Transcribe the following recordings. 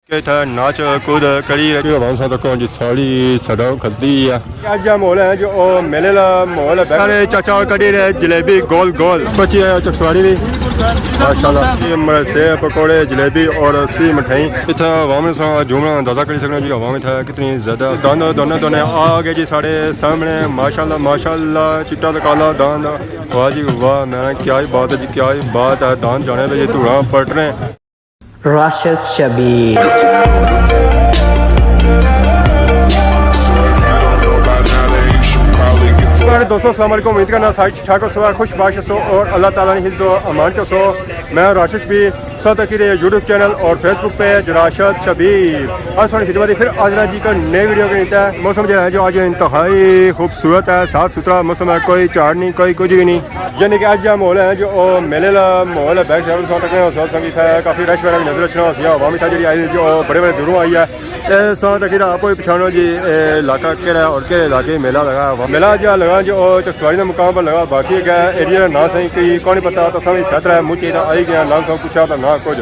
ਕਿ ਥਾ ਨਾਚ ਕੂਦ ਕਰੀ ਹਵਾਮ ਸਾਂ ਤੱਕ ਜੀ ਸਾਲੀ ਸਦਾ ਖਲਦੀ ਆ ਅੱਜ ਆ ਮਾਹੌਲ ਹੈ ਜੋ ਉਹ ਮੇਲੇ ਦਾ ਮਾਹੌਲ ਹੈ ਸਾਰੇ ਚਾਚਾ ਕੜੀ ਰਹੇ ਜਲੇਬੀ ਗੋਲ ਗੋਲ ਬੱਚੀ ਚਕਸਵਾੜੀ ਵੀ माशाल्लाह ये सेब पकौड़े जलेबी और सी मिठाई इतना हवा में झूमना अंदाजा कर सकना जी हवा में था कितनी ज़्यादा दान दोनों दोनों आ गए जी साढ़े सामने माशाल्लाह माशाल्लाह चिट्टा तो काला दान वाह जी वाह मैं क्या ही बात है जी क्या ही बात है दान जाने पे जी धुआं फट रहे हैं राशिद शबीर दोस्तों अस्सलाम वालेकुम उम्मीद करना साइड ठीक ठाक हो खुश बाश हो और अल्लाह ताला ने हिफ्ज़ व अमान च सो मैं राशिद भी सो तक यूट्यूब चैनल और फेसबुक पेज राशिद शबीर आज थोड़ी खिदमत फिर आज ना जी का नए वीडियो के नीता है मौसम जो है जो आज इंतहाई खूबसूरत है साफ सुथरा मौसम है कोई चाड़ नहीं कोई कुछ भी नहीं यानी कि आज माहौल है जो मेले का माहौल है बैक साइड सो तक सोच संगीत है काफ़ी रश वगैरह नजर रचना हो हवा में था जी आई जो बड़े बड़े दूरों आई है सो तक आपको पछाणो जी इलाका केड़ा और केड़े इलाके मेला लगा मेला जो लगा जो चकसवाड़ी के मुकाम पर लगा बाकी क्या एरिया ना सही कि कौन पता तो सभी सैतरा है मुँह चाहिए आई गया नाम सब पूछा तो ना कुछ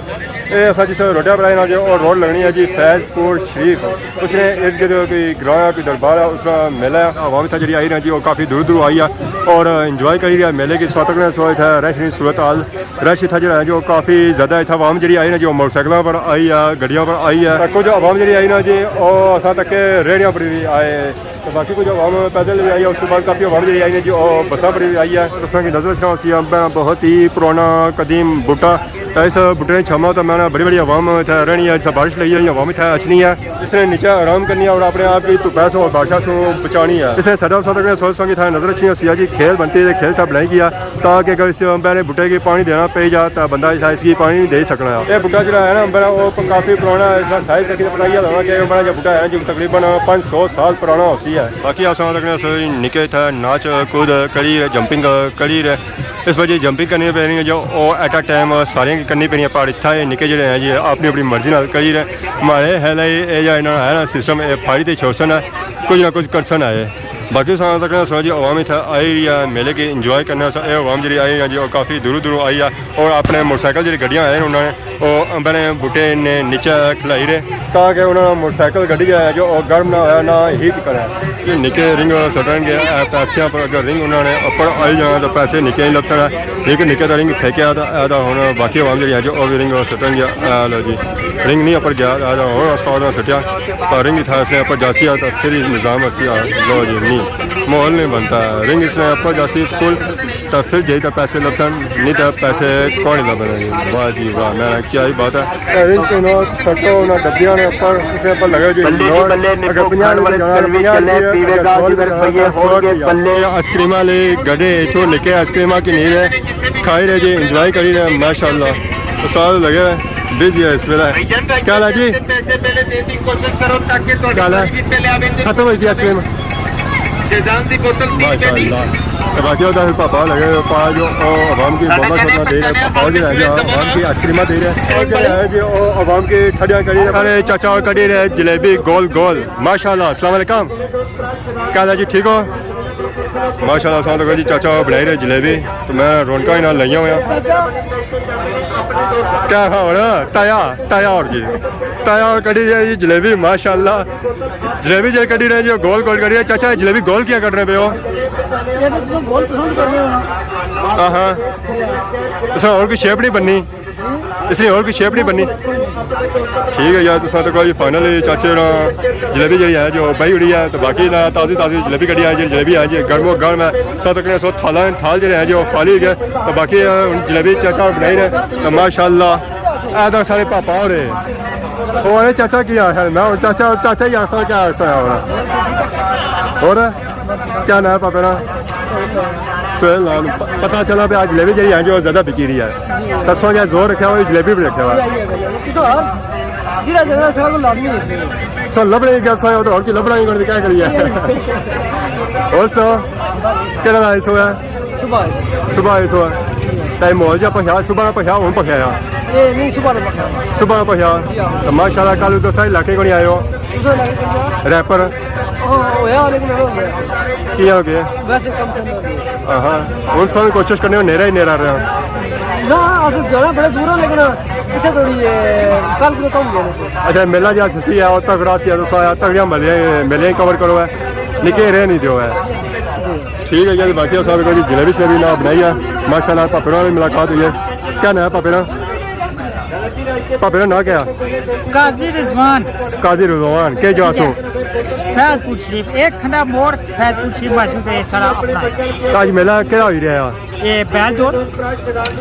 ये असा जिस रोटिया बनाई ना जो और रोड लगनी है जी फैजपुर शरीफ उसने इर्द गिर्द कोई ग्रां कोई दरबार है उसका मेला हवा में था जी आई ना जी वो काफ़ी दूर दूर आई है और इंजॉय करी रहा मेले की स्वातक ने सो था रश सूरत हाल रश था जो है जो काफ़ी ज़्यादा इतना आवाम जी आई ना जो मोटरसाइकिलों पर आई है गड्डियों पर आई है कुछ आवाम जी आई ना जी और असा तक रेहड़ियाँ पर भी आए तो बाकी कुछ आवाम पैदल भी आई है उसके बाद काफ़ी आवाम जी आई ने जी और बसा पर भी आई है तो की नजर रखना अंबा बहुत ही पुराना कदीम बूटा तो इस बूटे ने छमा तो मैंने बड़ी बड़ी आवाम रहनी है जैसा बारिश लगी है आवाम इतना अचनी है इसने नीचे आराम करनी है और अपने आप की धुप्पा सो बादशाह सो बचानी है इसने सदा सदा सोच संगी था नजर रखनी है जी खेल बनती है खेल था बनाई गया ताकि अगर इस अंबा ने बूटे की पानी देना पे जा तो बंदा इसकी पानी नहीं दे सकना है ये बूटा जो है ना अंबा वो काफ़ी पुराना इसका साइज तक बनाई होगा कि अंबा जो बूटा है जो तकरीबन 500 साल पुराना होती है बाकी आसान लगने से निके था नाच कूद करी जंपिंग करी इस वजह जंपिंग करनी पैनी है जो एट अ टाइम सारे की करनी पैनी है पर इतना निके जो हैं जी अपनी अपनी मर्जी नाल करी रहे हमारे है है ना सिस्टम फाड़ी छोड़सन है कुछ ना कुछ करसन है बाकी साल तक सो जी आवाम इतना आई है मेले की इंजॉय करने आवाम जी आई है जी काफ़ी दूरों दूरों आई है और अपने मोटरसाइकिल जी गड्डियाँ आए उन्होंने वो अंबा ने बूटे ने नीचे खिलाई रहे ताकि उन्होंने मोटरसाइकिल गड्डी है जो गर्म ना होया ना हीट करे कि निके रिंग सटन पैसों पर अगर रिंग उन्होंने ऊपर आई जाना तो पैसे निके ही लग सकना लेकिन निके तो रिंग फेंकिया तो हम बाकी आवाम जी है जो वो भी रिंग सटन गया लो जी रिंग नहीं ऊपर गया हूँ उस्ताद सटिया तो रिंग था इसने ऊपर जासी तो फिर निज़ाम असी लो जी नहीं माहौल नहीं बनता रिंग इसने ऊपर जासी फुल तो फिर यही तो पैसे लपसन नहीं तो पैसे कौन नहीं लबन वाह जी वाह मैं क्या ही बात है रिंग के नोट सटो ना डब्बियां ने ऊपर इसने ऊपर लगे जो आइसक्रीम ले गड्ढे इतों लेके आइसक्रीम की नहीं रहे खाई रहे जी इंजॉय करी रहे माशाल्लाह तो साल लगे बिजी है इस वेला क्या ला जी क्या ला खत्म हुई थी आइसक्रीम बाकी पापा लगे पा जो आवाम की बोमा शोमा दे रहे पापा जो है आवाम की आइसक्रीम दे रहे जो आवाम की ठड़ियाँ करी सारे चाचा और कड़ी रहे जलेबी गोल गोल माशाल्लाह अस्सलाम वालेकुम क्या जी ठीक हो माशाल्लाह साथ जी चाचा बनाई रहे जलेबी तो मैं रौनक ही ना लिया हुआ क्या हो रहा ताया ताया और जी ताया और कड़ी रहे जी जलेबी माशाल्लाह जलेबी जो कड़ी रहे जी गोल गोल कड़ी रहे चाचा जलेबी गोल क्या कर रहे पे हो हाँ तो और कोई शेप नहीं बननी इसलिए और कोई शेप नहीं बननी ठीक है यार तो कोई फाइनली चाचे ना जलेबी जी है जो बही उड़ी है तो बाकी ना ताज़ी ताज़ी जलेबी कड़ी है जी जलेबी है जी गर्मो गर्म है साथ सो थाल जो है जो खाली गए तो बाकी जलेबी चाचा बनाई रहे तो माशाल्लाह ऐसा सारे पापा हो रहे और चाचा की आशा मैं चाचा चाचा ही आस्ता क्या आस्ता है और क्या नाम है पापा ना सोहेल नाम पता चला भी आज जलेबी जी है जो ज़्यादा बिकी रही है दसों क्या जोर रखा हुआ जलेबी भी रखा हुआ सो लबड़े क्या सो तो और की लबड़ा ही क्या करिए और तो क्या ना सो है सुबह सो टाइम हो जा पखा सुबह पखा हूँ पखाया नहीं सुबह पखा तो माशाल्लाह कल तो सारे इलाके को नहीं आयो रैपर क्या हो गया वैसे कम चल रहा हाँ हूँ सब कोशिश करने नेरा ही नेरा रहा ना अस जाना बड़े दूर हो लेकिन ਇੱਥੇ ਥੋੜੀ ਕੱਲ ਨੂੰ ਕੰਮ ਗਏ ਸੀ अच्छा मेला जो ससी है और तगड़ा सी है तो तगड़िया मेले कवर करो है निके रह नहीं दो है ठीक है जी बाकी साथ कोई जलेबी शलेबी ना बनाई है माशाल्लाह पापे नाल मुलाकात हुई है क्या ना है पापे ना क्या काजी रिजवान काजी रिजवान के जासू फैजपुर शरीफ एक खंडा मोड़ फैजपुर शरीफ मौजूद है सारा अपना आज मेला केड़ा हो रहा ये बैल दौड़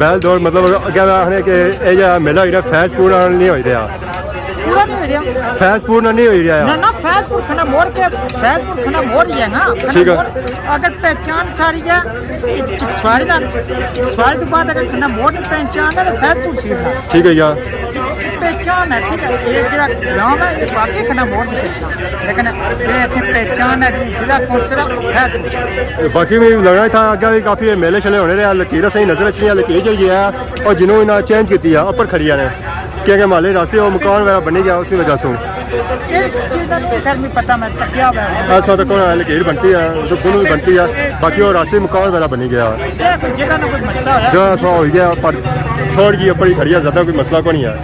बैल दौड़ मतलब अगे आखने कि ये मेला हो रहा फैजपुर नहीं हो रहा पूरा नहीं हो रहा फैजपुर नहीं हो रहा ना फैजपुर खंडा मोड़ के फैजपुर खंडा मोड़ ही है ना ठीक है। अगर पहचान सारी है चिकसवारी तो बाद अगर खंडा मोड़ की पहचान है तो फैजपुर शरीफ है ठीक है यार पहचान है ठीक है ये जो गाँव है ये बाकी खंडा मोड़ की पहचान लेकिन ये ऐसी पहचान है कि जिला कौन सा फैजपुर बाकी में लगना था अगर भी काफ़ी मेले शले होने रहे लकीर सही नजर अच्छी लकीर जी है और जिन्होंने इन्हें चेंज की है ऊपर खड़ी ने क्योंकि माले रास्ते वो मकान वगैरह बनी गया उसकी वजह से इस चीज़ का नहीं खैर नहीं पता मैं तकिया हुआ है ऐसा तो कौन लकीर बनती है तो दोनों भी बनती है बाकी वो रास्ते मकान वगैरह बनी गया जगह ना कोई मसला है जगह थोड़ा हो गया पर थोड़ी जी ऊपर ही खड़ी है ज़्यादा कोई मसला को नहीं है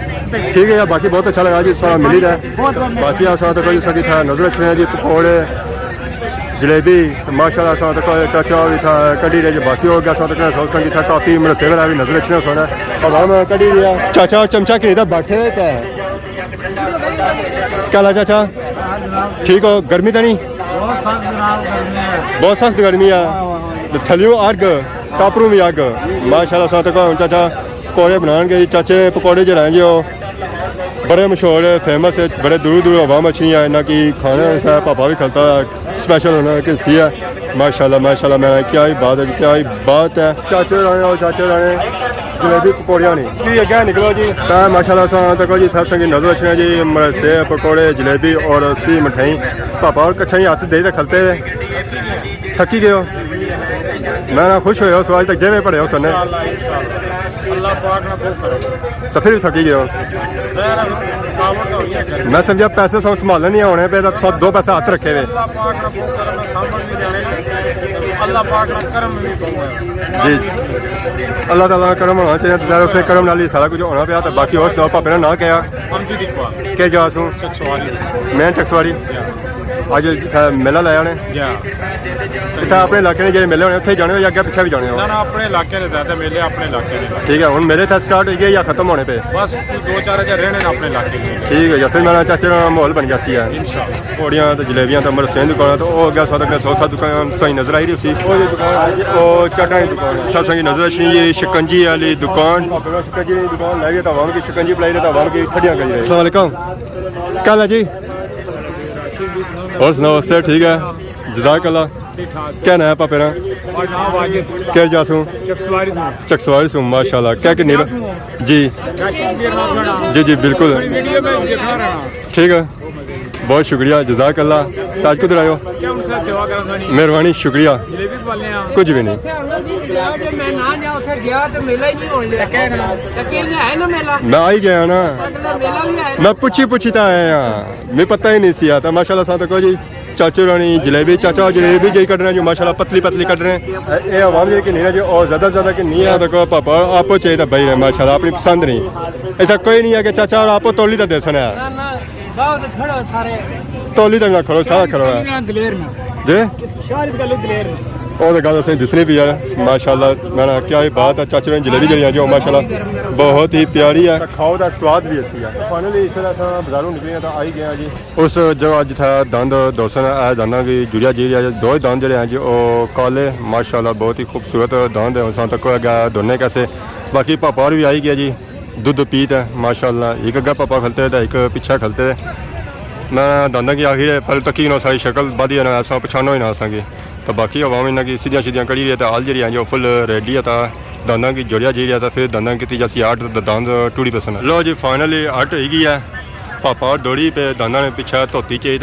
ठीक है यार बाकी बहुत अच्छा लगा जी सारा मिली है बाकी साथ तो कोई सकी था नजर अच्छे हैं जी पकौड़े जलेबी माशाल्लाह साथ कोई चाचा भी था कड़ी रहे जो बाकी हो गया साथ सौ संगी था काफ़ी मेरा सेवन है भी नजर अच्छे सोना और हम कड़ी लिया चाचा चमचा कि था बैठे क्या क्या ला चाचा ठीक हो गर्मी तो नहीं बहुत सख्त गर्मी है थलियों आग टापरू भी आग माशाल्लाह साथ को चाचा पकौड़े बनाएंगे चाचे ने पकौड़े जो रहेंगे वो बड़े मशहूर है फेमस है बड़े दूर दूर हवा मछलियाँ है ना कि खाना ऐसा है पापा भी खाता है स्पेशल होना कि सी है माशाल्लाह मैं क्या ही बात है चाचे राने और चाचे राने जलेबी पकौड़ियाँ नहीं जी अगे निकलो जी माशाल्लाह सा तको जी था संगी नजर अच्छे जी सेब पकौड़े जलेबी और सी मिठाई पापा और कच्छा ही हाथ दे खलते हुए थकी गए हो मैं ना खुश हो सो आज तक जेवे पड़े हो सर तो फिर भी थकी गए हो मैं समझा पैसे सब संभालने नहीं होने पे तो दो पैसे हाथ रखे हुए जी अल्लाह ताला का करम होना चाहिए तो उसने करम नाल ही सारा कुछ होना पाया तो बाकी और सुनाओ पापे ने ना क्या के जा सूँ मैं चकसवाड़ी अज मेला लाया ने इतना अपने इलाके जो मेले होने उत्थे जाने हो या अगे पिछे भी जाने हो अपने इलाके ने ज्यादा मेले अपने इलाके ने ठीक है हम मेले स्टार्ट हो गए या खत्म होने पे बस 2-4 हजार रहने अपने इलाके में ठीक है फिर मेरा चाचे का माहौल बन गया सी है इंशाल्लाह पौड़ियाँ तो जलेबियाँ तो अमर हुसैन दुकान तो वो अगर साथ सौथा दुकान सही नजर आई रही उसी चाटा की दुकान साथ संगी नजर अच्छी ये शिकंजी वाली दुकान शिकंजी की दुकान लाई तो आवाम की शिकंजी पिलाई तो आवाम की खड़ियाँ करी अस्सलाम वालेकुम क्या है जी और सुनाओ सर ठीक है जज़ाकल्लाह क्या ना है पापे ना क्या जासूँ चकसवारी सूँ माशाल्लाह क्या कि जी जी बिल्कुल ठीक है बहुत शुक्रिया जज़ाकल्लाह ताज किधर आयो मेहरबानी शुक्रिया कुछ भी नहीं मैं आई गया ना मैं पूछी तो आया मैं पता ही नहीं सी आता माशाल्लाह साथ को जी चाचू रानी जलेबी चाचा जलेबी जी कट रहे हैं जो माशाल्लाह पतली पतली कट रहे हैं ये आवाम जी की नहीं है जो और ज़्यादा कि नहीं है तो पापा आपको चाहिए था भाई माशाल्लाह अपनी पसंद नहीं ऐसा कोई नहीं है कि चाचा और आपको तोली तो दे सुना तोली तक ना खड़ो सारा खड़ो है जी और गल असें दिसनी पी है माशाल्लाह मैं क्या ही बात है चाचे ने जलेबी जड़ी जो माशाल्लाह बहुत ही प्यारी है खाओ का स्वाद भी अच्छी है फाइनली इस तरह बाजारों निकले तो आई गए जी उस जगह जिथा दंद दर्शन है दंदा की जुड़िया जी दो ही दंद जड़े हैं जी वो काले माशाल्लाह बहुत ही खूबसूरत दंद है उस तक गया दोनों कैसे बाकी पापा और भी आई गया जी दूध पीत है माशाल्लाह एक अग्गा पापा खलते तो एक पीछा खलते मैं दंदा की आखिर पहले तक ही ना सारी शक्ल बढ़िया ना ऐसा पछानो ही ना असांगी तो बाकी अवाम इन्हों की सीधियाँ सीधियाँ कड़ी रही है तो हाल जी जो फुल रेडी है तो दंदा की जोड़िया जी रहा था फिर दंदा की जैसी आठ दंद टूड़ी पसंद लो जी फाइनली आठ हो गई है पापा और दौड़ी पे दंदा ने पीछे धोती चाहिए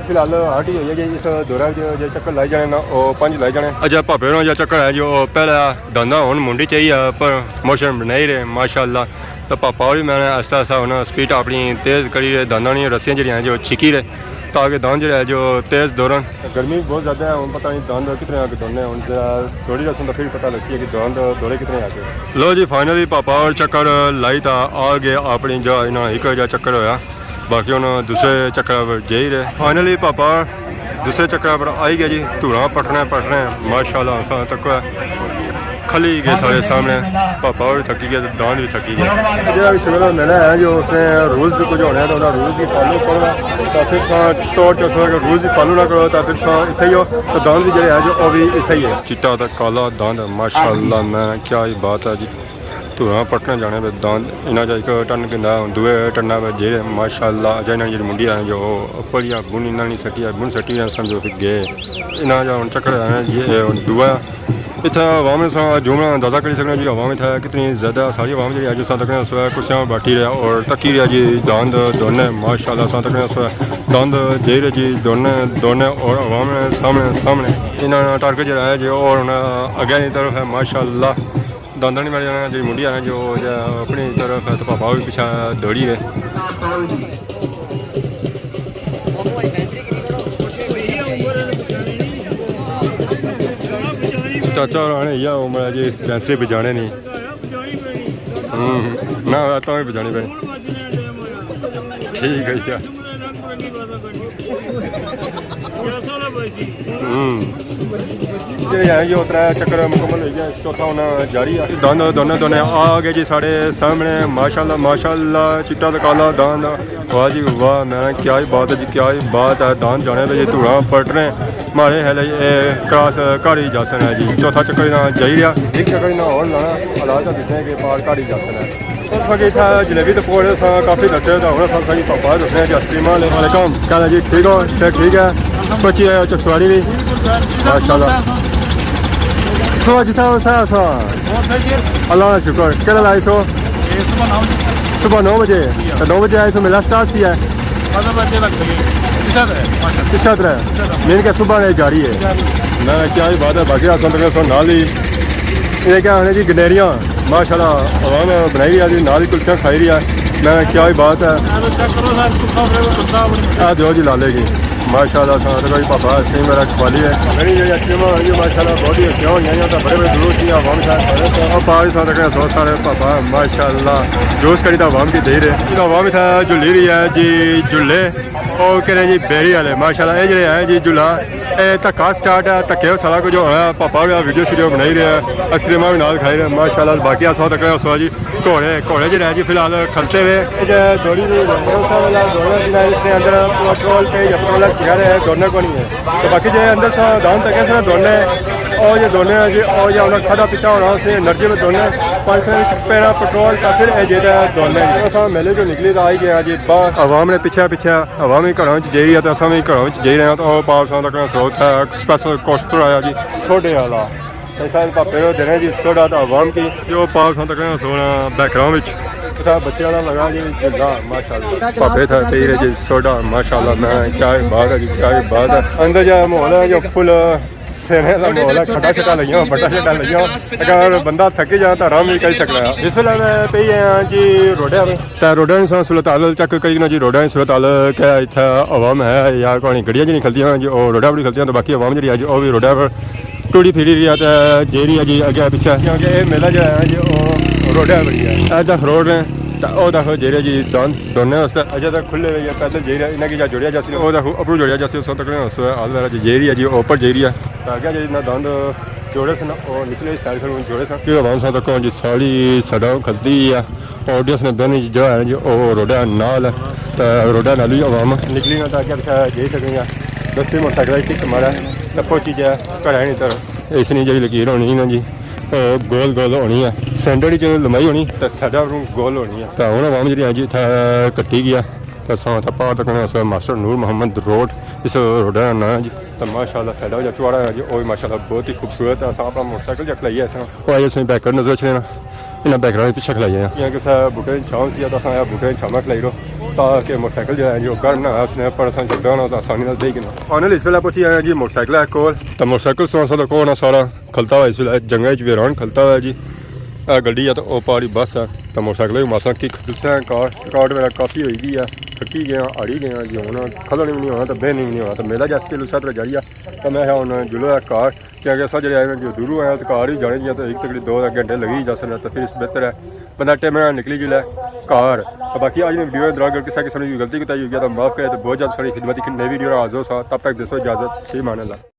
फिलहाल आठ ही हुई है इस दौरा जो चक्कर लाई जाने ना वो 5 लाई जाने अजय भापे जो चक्कर है जो पहला दंदा हूँ मुंडी चाहिए पर मोशन बनाई रहे माशाल्लाह तो पापा और भी मैंने आस्ता आस्ता उन्हें स्पीड अपनी तेज़ करी रहे दंदा नहीं रस्सियाँ जी जो छिकी रहे ताकि दांद जो है जो तेज़ दौड़न। गर्मी बहुत ज़्यादा है, पता नहीं दांद कितने आगे दौड़ने हैं, थोड़ी रसम तो फिर पता लगती है कि दांद दौड़े कितने आगे। लो जी फाइनली पापा और चक्कर लाई था आ गए अपनी जो इन्हों एक जा चक्कर होया, बाकी उन्होंने दूसरे चक्कर पर जा ही रहे। फाइनली पापा दूसरे चक्कर पर आई गया जी, धूड़ा पटने माशाल्लाह सा तक खली गए सारे सामने, पापा भी थकी गए, दान भी थकी गए। जो भी शुगर मिला है जो उसने रूल्स कुछ होने तो रूल्स भी फॉलो करो, तो फिर तौर चौसो रूल्स भी फॉलो ना करो तो फिर इतना ही हो, तो दान भी जो है जो भी इतना ही है। चिट्टा तो काला दान माशाल्लाह, मैं क्या ही बात है जी। धूड़ा पटने जाने पे दान इन्हें जो एक टन किंदा दुए टना पे जेरे माशाल्लाह अजय जी मुंडी है जो उपरिया बुन इन्होंने सटी है, बुन सटी है समझो फिर गए इन्हें जो चक्कर है दुआ इतना अवाम से जुमला अंदाजा कर सकते जी। अवाम था कितनी ज़्यादा सारी अवाम जी अज तक कुर्सियाँ बैठी रहा और तकी रहा जी, दांद दौड़ने माशाल्लाह सा तक दांद जे रहे जी दौड़ने और अवाम सामने इन्होंने टारगेट जो है जो और अगे की तरफ है माशाल्लाह दांदा नहीं मिल जाना जी मुंडी है जो अपनी तरफ है, तो पापा भी पीछा दौड़ी रहे। चाचा और आने या उम्र है जी बैंसरी बजाने नहीं ना तो भी बजानी पैनी ठीक है यार। जो उतरा चक्कर मुकम्मल हो गया, चौथा होना जारी है। दांद दोने आ गए जी साढ़े सामने माशाल्लाह चिट्टा तो काला दांद, वाह जी वाह, मैं क्या ही बात है जी, क्या ही बात है। दांद जाने पे जी धूड़ा पट रहे मारे है क्रॉस घाड़ी जासन है जी, चौथा चक्कर जाई रहा, एक चक्कर और लाना हालात दिसने के पार घाड़ी जासन है। उस वक्त इतना जलेबी तो पकौड़े काफ़ी दसे तो होना सारी पापा दसने जी अस्टीमा वालेकुम क्या जी, ठीक हो शेख ठीक है बची है चकसवाड़ी भी माशाल्लाह सो जिता सो अल्लाह का शुक्र केड़ा लाई सो सुबह 9 बजे तो 9 बजे आए सो मेला स्टार्ट सी है इस तरह मेन क्या सुबह ने जारी है। मैं क्या ही बात है बाकी आसन नाल ही ये क्या है जी गनेरियाँ माशाल्लाह अवाम बनाई रही है नाल ही कुल्फियाँ खाई रही है। मैं क्या ही बात है आ दो जी लाले की माशाल्लाह सा पापा सिंह मेरा खवाली है मेरी जो आइटम है माशाल्लाह बहुत ही अच्छी हुई हैं, बड़े बड़े दूर की आवाम और पाँच साल तक सौ सारे पापा माशाल्लाह जोश करी तो आवाम की दे रहे आवाम था जो ले रही है जी झुले और कह रहे जी बेरी वाले माशाल्लाह ये जो है जी झूला धक्का स्टार्ट है धक्के सारा कुछ जो है पापा भी वीडियो शीडियो बनाई रहे हैं, आइसक्रीमा भी नाल खाई रहे हैं माशाल्लाह। बाकी सौ तक सौ जी घोड़े जो है जी फिलहाल खलते हुए दौड़ी इसके अंदर पेट्रोल पे या पेट्रोल है दौड़ने को नहीं है, तो बाकी जो अंदर दान तक है दौड़ने और ये दौड़ने जी और या उन्हें खादा पीता होना उसने एनर्जी में दौड़ने पाँच पेड़ा पेट्रोल का फिर जेदा दौड़ने मेले जो निकली तो आई गया जी बाहर अवाम ने पीछे अवाम ही घरों जा रही है तो असा भी घरों जा रहे हैं तो पाँच सौ तक स्रोत है स्पैशल कोस्टर आया जी सोडे वाला इतना पापे को देने जी सोडा तो अवाम की जो पाँच सौ तक सोना बैकग्राउंड बच्चे वाला लगा जी झूला माशाल्लाह पापे था पी रहे जी सोडा माशाल्लाह। मैं क्या बात है जी क्या बात है अंदर जो माहौल है जो फुल सेने का माहौल है खड्डा छड्डा लगियां बड़ा छड्डा लगियां अगर बंदा थकी जाए तो आराम भी कर सकता है। इस वेले मैं पे जी रोडा तो रोडा सूरत हाल चेक करी ना जी रोडा सूरत हाल क्या इतना अवाम है या कोई गड्डियां जी नहीं खलतियां जी और रोडा बड़ी खलतियां तो बाकी अवाम जी है वो भी रोडा पर टूड़ी फिरी रही है तो जे रही है जी अगे पिछे क्योंकि ये मेला जो है जी रोडा बड़ी है ऐसा रोड ने तो देखो जे जी दोनों वास्ते अजय तक खुले रही है पैदल जे इन्हें की जोड़िया जैसे देखो अपू जोड़िया जैसे सौ तक हाल वाला जे रही है जी ऊपर जे रही है तो आगे जी ना दंद जोड़े सन और निकले सारे जोड़े सन क्योंकि आवाम सौ तक जी सारी सड़ा खलती है ऑडियंस ने दोनों जो है जी वो रोडा नाल तो रोडा नाल ही आवाम निकली ना तो आगे पिछा जे सकेंगे दस मोटरसाइकिल ठीक मारा तो पहुंची जाए घर नहीं तो इसनी जी लकीर होनी ना जी गोल होनी है सेंटर की लंबाई होनी तो साढ़ा गोल होनी है तो हूँ आवाम जी जी इतना कट्टी गया तो सौ पार तक मास्टर नूर मोहम्मद रोड इस रोडा का नाम जी तो माशाल्लाह साइडा जो चौड़ा है जी वो माशाल्लाह बहुत ही खूबसूरत है। अपना मोटरसाइकिल जो खलाइए वो आइए असं बैकर नजर चलेना इन्हें बैकग्राउंड पीछे खलाइए यहाँ कि बूटे छाव सी तो बूटे छावा खलाई रहो ताकि मोटरसाइकिल जो है जो गर्म ना उसने पर सकता होना तो आसानी से देगी ना फाइनल इस वे पहुंची आए जी मोटरसाइकिल है कोल तो मोटरसाइकिल सौ को ना सारा खलता हुआ इस वे जंगा वेरान खलता हुआ जी ਗੱਡੀ ਆ ਤੇ ਉਹ ਪਾੜੀ ਬੱਸ ਆ ਤਾਂ ਮੋਟਰਸਾਈਕਲ ਵੀ ਮਾਸਾਂ ਕੀ ਖੁੱਸਿਆ ਕਾਰਡ ਮੇਰਾ ਕਾਫੀ ਹੋਈ ਗਈ ਆ ਥੱਕੀ ਗਿਆ ਆੜੀ ਗਿਆ ਜੀ ਹੁਣ ਖਲਣ ਵੀ ਨਹੀਂ ਹੋਣਾ ਤਾਂ ਬਹਿਣ ਵੀ ਨਹੀਂ ਹੋਣਾ ਤਾਂ ਮੇਲਾ ਜੱਸ ਕੇ ਲੁਸਾ ਤਰ ਜਾਰੀ ਆ ਤਾਂ ਮੈਂ ਹੁਣ ਜੁਲੋ ਕਾਰ ਕਿਉਂਕਿ ਅਸਾਂ ਜਿਹੜੇ ਆਏ ਜੋ ਦੂਰੋਂ ਆਇਆ ਤਾਂ ਕਾਰ ਹੀ ਜਾਣੀ ਜਾਂ ਤਾਂ ਇੱਕ ਤਕੜੀ 2 ਘੰਟੇ ਲੱਗੀ ਜਸਨ ਤਾਂ ਫਿਰ ਇਸ ਬਿਹਤਰ ਹੈ ਬੰਦਾ ਟਾइम ਨਾਲ निकली जिला कार बाकी आज ने वीडियो दौरान किसी किसी ने गलती बताई हुई है तो माफ़ करे तो बहुत ज़्यादा सारी खिदमत की नई वीडियो हाजिर हो तब तक दोस्तों इजाज़त सही मान अल्लाह।